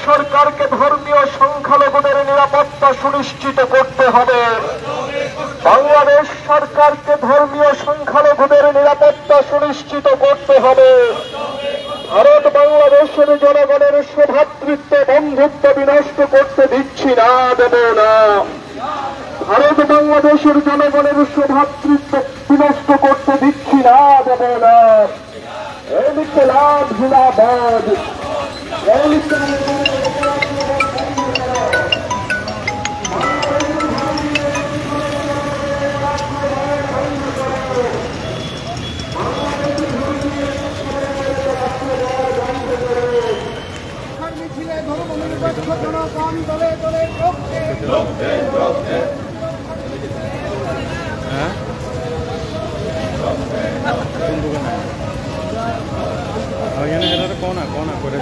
সরকারকে ধর্মীয় সংখ্যালঘুদের নিরাপত্তা সুনিশ্চিত করতে হবে। বাংলাদেশ সরকারকে ধর্মীয় সংখ্যালঘুদের নিরাপত্তা সুনিশ্চিত করতে হবে। ভারত বাংলাদেশের জনগণের সৌভ্রাতৃত্ব বন্ধুত্ব বিনষ্ট করতে দিচ্ছি না, দেব না। ভারত বাংলাদেশের জনগণের সৌভ্রাতৃত্ব বিনষ্ট করতে দিচ্ছি না, দেব না। ইনকিলাব জিন্দাবাদ। মিছিলে ধর্মনিরপেক্ষ জনগণ দলে দলে কোনা করে